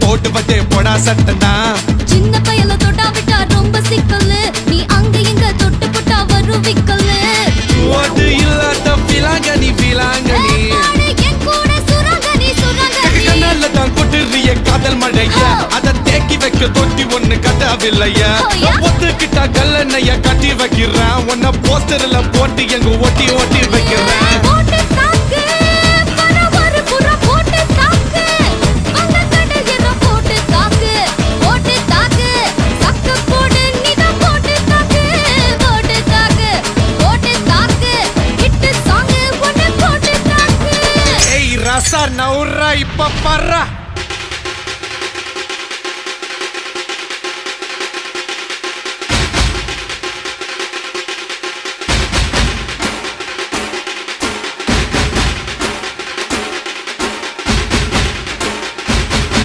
போடுவதே பொடா சட்டனா. சின்ன பயல தொட்டா விட்டா ரொம்ப சிக்கலு, நீ அங்க இங்க தொட்டு போட்டா வரும் விக்கலு. ஓட்டு இல்லாத பிலாங்கனி பிலாங்கனி, என் கூட சுரங்கனி சுரங்கனி. கண்ணால தான் கொட்டுறிய காதல் மழைய, அத தேக்கி வைக்க தொட்டி ஒண்ணு கட்டாவில்லைய. ஒத்துக்கிட்டா கல்லணைய கட்டி வைக்கிறேன், உன்ன போஸ்டர்ல போட்டு எங்க ஒட்டி ஒட்டி வைக்கிறேன்.